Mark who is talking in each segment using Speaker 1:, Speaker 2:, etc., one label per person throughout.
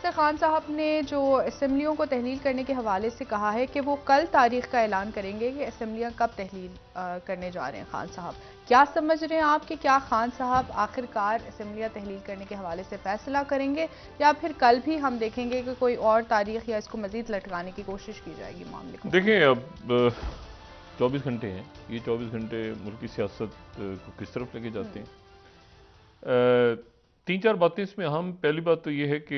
Speaker 1: Sir Khan साहब ने जो असम्बलियों को तहलील करने के हवाले से कहा है कि वो कल तारीख का ऐलान करेंगे कि असम्बलियाँ कब तहलील करने जा रहे हैं खान साहब। क्या समझ रहे हैं आप कि क्या खान साहब आखिरकार असम्बलियाँ तहलील करने के हवाले से फैसला करेंगे या फिर कल भी हम देखेंगे कि कोई और तारीख या इसको मजीद लटकाने की कोशिश की जाएगी मामले को?
Speaker 2: देखिए, अब 24 घंटे हैं। ये 24 घंटे मुल्क की सियासत को किस तरफ लेके जाते हैं। तीन चार बातें इसमें अहम। पहली बात तो ये है कि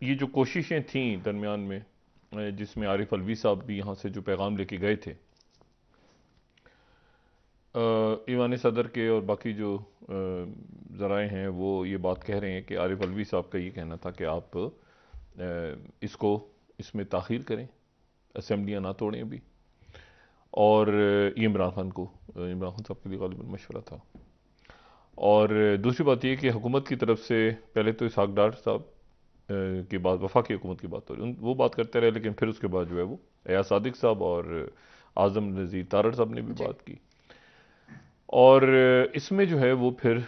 Speaker 2: ये जो कोशिशें थीं दरमियान में, जिसमें आरिफ अलवी साहब भी यहाँ से जो पैगाम लेके गए थे, ईवान सदर के और बाकी जो ज़राए हैं वो ये बात कह रहे हैं कि आरिफ अलवी साहब का ये कहना था कि आप इसमें ताख़ीर करें, असम्बलियाँ ना तोड़ें अभी। और ये इमरान खान साहब के लिए ग़ालिबन मशवरा था। और दूसरी बात यह कि हुकूमत की तरफ से पहले तो इसहाक डार साहब की बात, वफाकी हुकूमत की बात हो रही, वो बात करते रहे, लेकिन फिर उसके बाद जो है वो एयाज सादिक साहब और आज़म नज़ीर तारड़ साहब ने भी बात की। और इसमें जो है वो फिर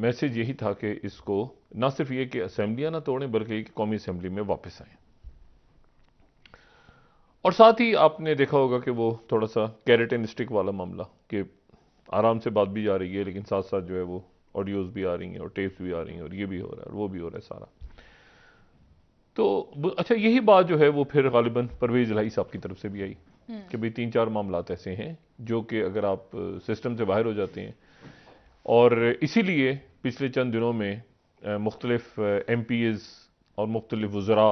Speaker 2: मैसेज यही था कि इसको ना सिर्फ ये कि असम्बलियाँ ना तोड़ें, बल्कि कि कौमी असम्बली में वापस आएँ। और साथ ही आपने देखा होगा कि वो थोड़ा सा कैरेट एंड स्टिक वाला मामला, कि आराम से बात भी जा रही है, लेकिन साथ साथ जो है वो ऑडियोज़ भी आ रही हैं और टेप्स भी आ रही हैं और ये भी हो रहा है और वो भी हो रहा है सारा। तो अच्छा, यही बात जो है वो फिर ग़ालिबन परवेज़ इलाही साहब की तरफ से भी आई कि भाई तीन चार मामलात ऐसे हैं जो कि अगर आप सिस्टम से बाहर हो जाते हैं। और इसीलिए पिछले चंद दिनों में मुख्तलिफ MPs और मुख्तलिफ वज़रा,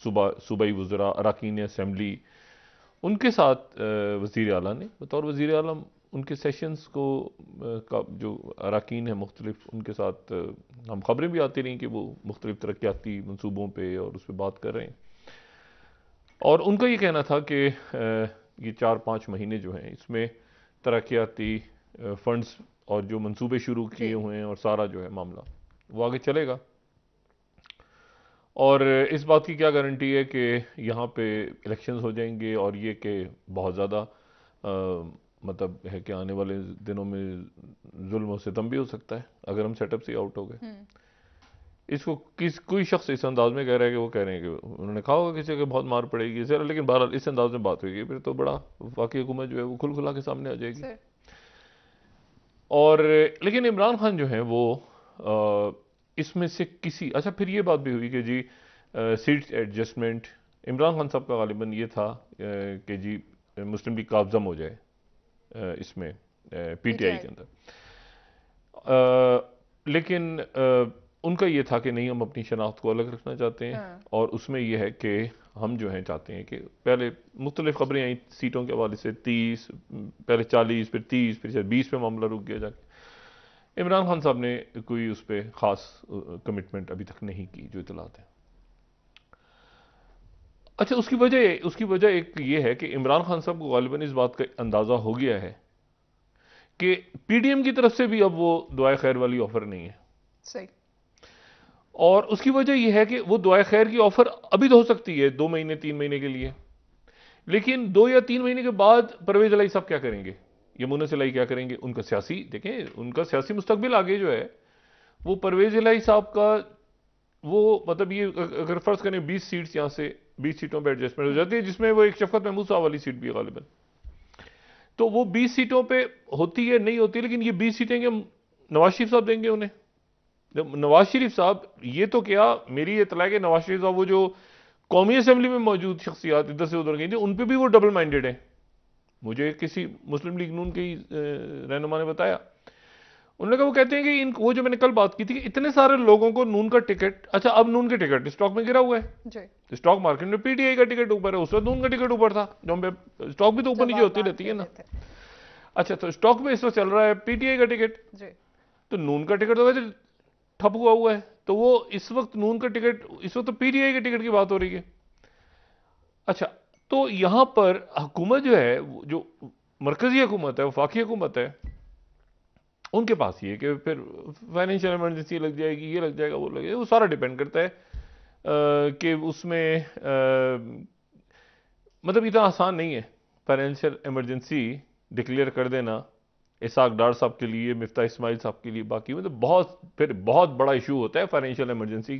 Speaker 2: सूबाई वज़रा, अरकान असम्बली, उनके साथ वज़ीर आला ने बतौर वज़ीर आला उनके सेशंस को का जो अरकान है मुख्तलिफ, उनके साथ हम खबरें भी आती रहीं कि वो मुख्तलिफ तरक्याती मनसूबों पे और उस पर बात कर रहे हैं। और उनका ये कहना था कि ये 4-5 महीने जो हैं इसमें तरक्याती फंड्स और जो मंसूबे शुरू किए हुए हैं और सारा जो है मामला वो आगे चलेगा। और इस बात की क्या गारंटी है कि यहाँ पे इलेक्शंस हो जाएंगे और ये कि बहुत ज़्यादा मतलब है कि आने वाले दिनों में जुल्म और सितम भी हो सकता है अगर हम सेटअप से आउट हो गए। इसको कोई शख्स इस अंदाज में कह रहा है कि वो कह रहे हैं कि उन्होंने कहा होगा किसी को बहुत मार पड़ेगी सर, लेकिन बहरहाल इस अंदाज में बात होगी, फिर तो बड़ा वाकई हुकूमत जो है वो खुल खुला के सामने आ जाएगी। और लेकिन इमरान खान जो है वो इसमें से किसी, अच्छा फिर ये बात भी हुई कि जी सीट एडजस्टमेंट, इमरान खान साहब का ग़ालिबन ये था कि जी मुस्लिम लीग काब्ज़म हो जाए इसमें PTI के अंदर। लेकिन उनका ये था कि नहीं, हम अपनी शनाख्त को अलग रखना चाहते हैं। और उसमें यह है कि हम जो हैं चाहते हैं कि पहले मुख्तलिफ खबरें आई सीटों के हवाले से, 30, पहले 40, फिर 30, फिर 20 पे मामला रुक गया जाके। इमरान खान साहब ने कोई उस पर ख़ास कमिटमेंट अभी तक नहीं की जो इतलात है। अच्छा, उसकी वजह एक ये है कि इमरान खान साहब को ग़ालिबन इस बात का अंदाज़ा हो गया है कि PDM की तरफ से भी अब वो दुआए खैर वाली ऑफर नहीं है।
Speaker 1: सही।
Speaker 2: और उसकी वजह यह है कि वो दुआए खैर की ऑफर अभी तो हो सकती है 2 महीने 3 महीने के लिए, लेकिन 2 या 3 महीने के बाद परवेज इलाही साहब क्या करेंगे, यमुना इलाही क्या करेंगे, उनका सियासी, देखें उनका सियासी मुस्तकबिल आगे जो है वो परवेज इलाही साहब का वो, मतलब ये अगर फर्ज करें 20 सीट्स यहाँ से 20 सीटों पर एडजस्टमेंट हो जाती है, जिसमें वो एक शफकत महमूद साहब वाली सीट भी है ग़ालिबन, तो वो 20 सीटों पे होती है नहीं होती, लेकिन ये 20 सीटें नवाज शरीफ साहब देंगे उन्हें। नवाज शरीफ साहब, ये तो क्या मेरी इतला है कि नवाज शरीफ साहब वो जो कौमी असेंबली में मौजूद शख्सियात इधर से उधर गई थी, उन पर भी वो डबल माइंडेड है। मुझे किसी मुस्लिम लीग नून के रहनुमा ने बताया, उन्होंने कहा, वो कहते हैं कि वो जो मैंने कल बात की थी कि इतने सारे लोगों को नून का टिकट, अच्छा अब नून के टिकट स्टॉक में गिरा हुआ है, स्टॉक मार्केट में PTI का टिकट ऊपर है, उस वक्त नून का टिकट ऊपर था, जो स्टॉक भी तो ऊपर नीचे होती रहती है ना। अच्छा, तो स्टॉक में इस वक्त चल रहा है PTI का टिकट, तो नून का टिकट तो वैसे ठप हुआ है, तो वो इस वक्त नून का टिकट, इस वक्त तो PTI के टिकट की बात हो रही है। अच्छा, तो यहां पर हुकूमत जो है, जो मरकजी हुकूमत है, वफाकी हुकूमत है, उनके पास ये कि फिर फाइनेंशियल इमरजेंसी लग जाएगी, ये लग जाएगा, वो लग जाएगा, वो सारा डिपेंड करता है कि उसमें मतलब इतना आसान नहीं है फाइनेंशियल इमरजेंसी डिक्लेयर कर देना इसाक डार साहब के लिए, मिफ्ता इस्माइल साहब के लिए, बाकी मतलब बहुत बड़ा इशू होता है फाइनेंशियल इमरजेंसी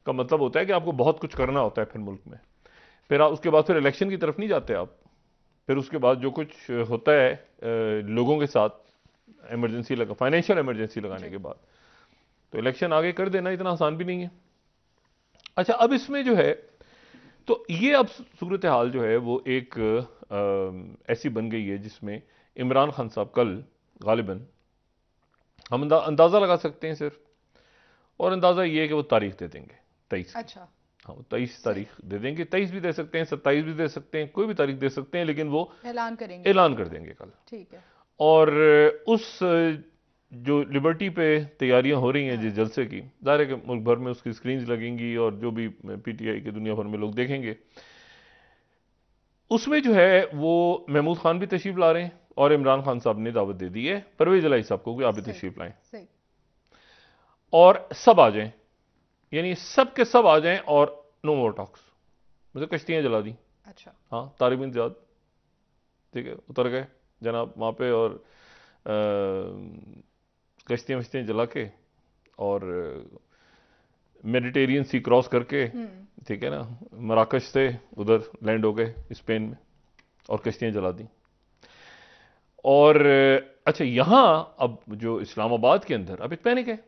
Speaker 2: का। मतलब होता है कि आपको बहुत कुछ करना होता है फिर मुल्क में। फिर उसके बाद फिर इलेक्शन की तरफ नहीं जाते आप। फिर उसके बाद जो कुछ होता है लोगों के साथ इमरजेंसी लगा, फाइनेंशियल इमरजेंसी लगाने के बाद, तो इलेक्शन आगे कर देना इतना आसान भी नहीं है। अच्छा, अब इसमें जो है, तो ये अब सूरत हाल जो है वो एक ऐसी बन गई है जिसमें इमरान खान साहब कल गालिबन, हम अंदाजा लगा सकते हैं सिर्फ, और अंदाजा ये है कि वो तारीख दे देंगे 23।
Speaker 1: अच्छा,
Speaker 2: हाँ, 23 तारीख दे देंगे। 23 भी दे सकते हैं, 27 भी दे सकते हैं, कोई भी तारीख दे सकते हैं, लेकिन वो
Speaker 1: ऐलान करेंगे,
Speaker 2: ऐलान कर देंगे कल।
Speaker 1: ठीक है।
Speaker 2: और उस जो लिबर्टी पे तैयारियां हो रही हैं जिस जलसे की, ज़ाहिर है कि मुल्क भर में उसकी स्क्रीन्स लगेंगी और जो भी पीटीआई के दुनिया भर में लोग देखेंगे, उसमें जो है वो महमूद खान भी तशरीफ ला रहे हैं और इमरान खान साहब ने दावत दे दी है परवेज इलाही साहब को कि आप भी तशरीफ लाएं और सब आ जाएं, यानी सब के सब आ जाएं और नो मोर टॉक्स, मतलब कश्तियां जला दी।
Speaker 1: अच्छा,
Speaker 2: हाँ, तारिक बिन ज़ियाद, ठीक है, उतर गए जनाब वहाँ पे और कश्तियां वश्तियां जला के और मेडिटेरियन सी क्रॉस करके, ठीक है ना, मराकश से उधर लैंड हो गए स्पेन में और कश्तियां जला दी। और अच्छा, यहां अब जो इस्लामाबाद के अंदर अब एक पैनिक है।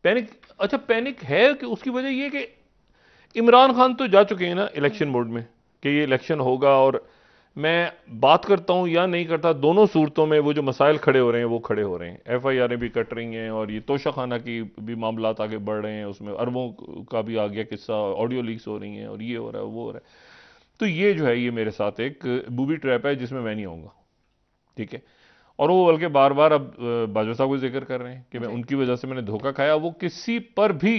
Speaker 2: पैनिक, अच्छा पैनिक है कि उसकी वजह यह कि इमरान खान तो जा चुके हैं ना इलेक्शन मोड में कि ये इलेक्शन होगा, और मैं बात करता हूं या नहीं करता, दोनों सूरतों में वो जो मसाइल खड़े हो रहे हैं वो खड़े हो रहे हैं। एफआईआर भी कट रही हैं और ये तोशाखाना की भी मामला आगे बढ़ रहे हैं, उसमें अरबों का भी आ गया किस्सा, ऑडियो लीक्स हो रही हैं और ये हो रहा है वो हो रहा है। तो ये जो है ये मेरे साथ एक बूबी ट्रैप है जिसमें मैं नहीं आऊँगा, ठीक है। और वो बल्कि बार बार अब बाजवा साहब को जिक्र कर रहे हैं कि मैं उनकी वजह से मैंने धोखा खाया। वो किसी पर भी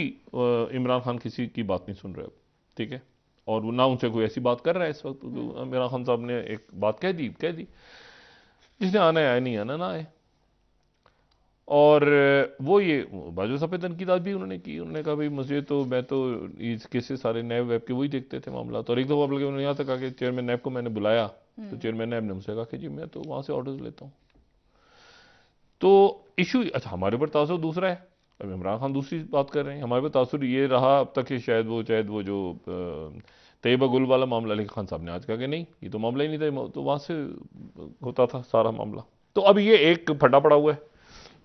Speaker 2: इमरान खान किसी की बात नहीं सुन रहे अब, ठीक है, और वो ना उनसे कोई ऐसी बात कर रहा है इस वक्त। इमरान खान साहब ने एक बात कह दी, जिसने आना है आए, नहीं आना ना आए। और वो ये बाजवा साहब पे तनकीदात भी उन्होंने की। उन्होंने कहा भाई मुझे तो, मैं तो इस केसेस सारे नैब वेब के वही देखते थे मामला। और एक दो बार उन्होंने यहाँ तक कहा कि चेयरमैन नैब को मैंने बुलाया, तो चेयरमैन नैब ने मुझसे कहा कि जी मैं तो वहाँ से ऑर्डर्स लेता हूँ। तो इशू, अच्छा हमारे ऊपर तासुर दूसरा है, अब इमरान खान दूसरी बात कर रहे हैं। हमारे ऊपर तासुर ये रहा अब तक कि शायद वो जो तैयबा गुल वाला मामला, लेकिन खान साहब ने आज कहा कि नहीं ये तो मामला ही नहीं था, तो वहाँ से होता था सारा मामला। तो अब ये एक फटा पड़ा हुआ है।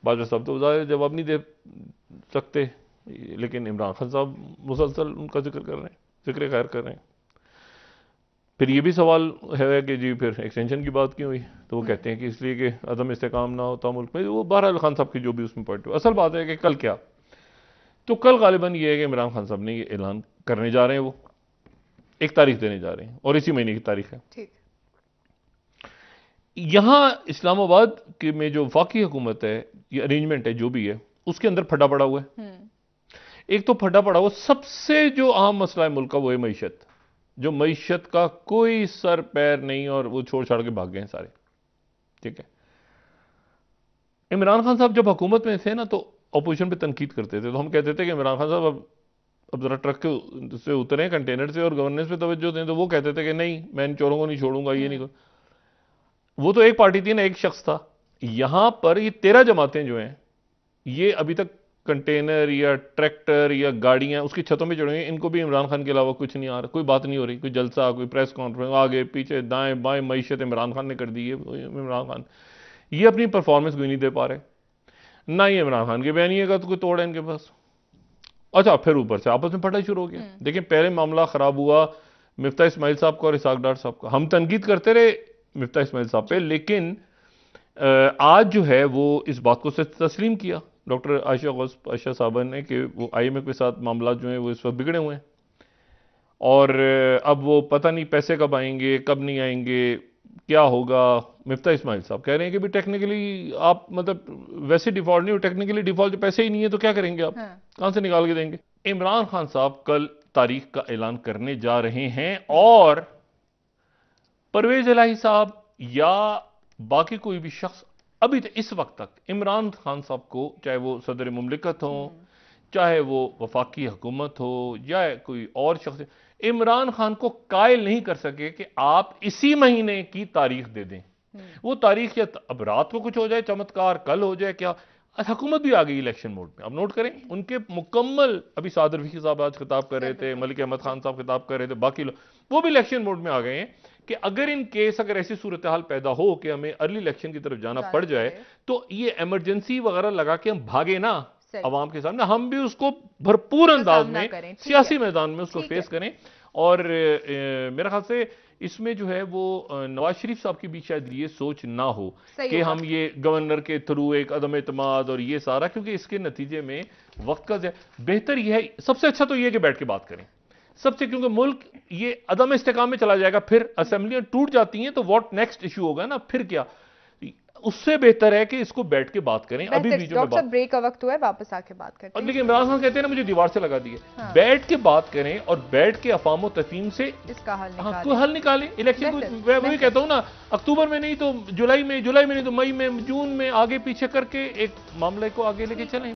Speaker 2: बाजवा साहब तो ज़्यादा जवाब नहीं दे सकते, लेकिन इमरान खान साहब मुसलसल उनका जिक्र कर रहे हैं, जिक्र खैर कर रहे हैं। फिर ये भी सवाल है कि जी फिर एक्सटेंशन की बात क्यों हुई, तो वो कहते हैं कि इसलिए कि अदम इस्तेकाम ना होता मुल्क में। वो बहरहाल खान साहब की जो भी उसमें पॉइंट, असल बात है कि कल क्या, तो कल गालिबन ये है कि इमरान खान साहब ने ये ऐलान करने जा रहे हैं, वो एक तारीख देने जा रहे हैं और इसी महीने की तारीख है।
Speaker 1: ठीक।
Speaker 2: यहां इस्लामाबाद के में जो वफाकी हुकूमत है, ये अरेंजमेंट है जो भी है, उसके अंदर फटा पड़ा हुआ है। एक तो फटा पड़ा हुआ सबसे जो अहम मसला है मुल्क का, वो है मईशत। जो मईशत का कोई सर पैर नहीं, और वो छोड़ छाड़ के भाग गए हैं सारे, ठीक है। इमरान खान साहब जब हुकूमत में थे ना, तो अपोजिशन पे तनकीद करते थे, तो हम कहते थे कि इमरान खान साहब अब जरा ट्रक के से उतरे कंटेनर से और गवर्नेंस पे तवज्जो दें। तो वो कहते थे कि नहीं मैं इन चोरों को नहीं छोड़ूंगा, ये नहीं। वो तो एक पार्टी थी ना, एक शख्स था। यहां पर ये 13 जमातें जो हैं, ये अभी तक कंटेनर या ट्रैक्टर या गाड़ियां उसकी छतों में चढ़ी हुई हैं। इनको भी इमरान खान के अलावा कुछ नहीं आ रहा, कोई बात नहीं हो रही, कोई जलसा, कोई प्रेस कॉन्फ्रेंस, आगे पीछे दाएं बाएं मईशत इमरान खान ने कर दी है। इमरान खान ये अपनी परफॉर्मेंस कोई नहीं दे पा रहे, ना ही इमरान खान के बयानिए का तो कोई तोड़ है इनके पास। अच्छा, फिर ऊपर से आपस में फटा शुरू हो गया। देखिए, पहले मामला खराब हुआ मिफ्ता इस्माइल साहब का और इसाक डार साहब का। हम तनकीद करते रहे मिफ्ता इस्माइल साहब पे, लेकिन आज जो है वो इस बात को तस्लीम किया डॉक्टर आयशा साहबा ने कि वो आईएमएफ के साथ मामला जो है वो इस वक्त बिगड़े हुए हैं, और अब वो पता नहीं पैसे कब आएंगे कब नहीं आएंगे, क्या होगा। मिफ्ता इस्माइल साहब कह रहे हैं कि भी टेक्निकली आप, मतलब वैसे डिफॉल्ट नहीं हो, टेक्निकली डिफॉल्ट जो पैसे ही नहीं है तो क्या करेंगे आप, कहां से निकाल के देंगे। इमरान खान साहब कल तारीख का ऐलान करने जा रहे हैं, और परवेज इलाही साहब या बाकी कोई भी शख्स अभी तक इस वक्त तक इमरान खान साहब को, चाहे वो सदर मुमलिकत हो, चाहे वो वफाकी हुकूमत हो या कोई और शख्स, इमरान खान को कायल नहीं कर सके कि आप इसी महीने की तारीख दे दें। वो तारीख या अब रात को कुछ हो जाए चमत्कार, कल हो जाए क्या, हुकूमत भी आ गई इलेक्शन मोड में। अब नोट करें उनके मुकम्मल, अभी सादर रफीकी साहब आज खिताब कर रहे थे, मलिक अहमद खान साहब खिताब कर रहे थे, बाकी लोग वो भी इलेक्शन मोड में आ गए हैं कि अगर इन केस अगर ऐसी सूरत हाल पैदा हो कि हमें अर्ली इलेक्शन की तरफ जाना पड़ जाए तो ये इमरजेंसी वगैरह लगा के हम भागे ना अवाम के सामने, हम भी उसको भरपूर अंदाज में सियासी मैदान में उसको फेस करें। और मेरे ख्याल से इसमें जो है वो नवाज शरीफ साहब की भी शायद ये सोच ना हो कि हम ये गवर्नर के थ्रू एक अदम एतमाद और ये सारा, क्योंकि इसके नतीजे में वक्त का बेहतर यह है, सबसे अच्छा तो ये कि बैठ के बात करें सबसे, क्योंकि मुल्क ये अदम इस्तेकाम में चला जाएगा, फिर असेंबलियां टूट जाती हैं तो व्हाट नेक्स्ट इशू होगा ना, फिर क्या, उससे बेहतर है कि इसको बैठ के बात करें। अभी बीच में बात,
Speaker 1: ब्रेक का वक्त हुआ है, वापस आके बात करते हैं।
Speaker 2: लेकिन इमरान खान कहते हैं ना मुझे दीवार से लगा दिए। हाँ। बैठ के बात करें और बैठ के अफाम तफहीम से
Speaker 1: इसका हल निकालें।
Speaker 2: कोई हल निकालें। इलेक्शन को मैं वही कहता हूं ना, अक्टूबर में नहीं तो जुलाई में नहीं तो मई में, जून में आगे पीछे करके एक मामले को आगे लेके चलें।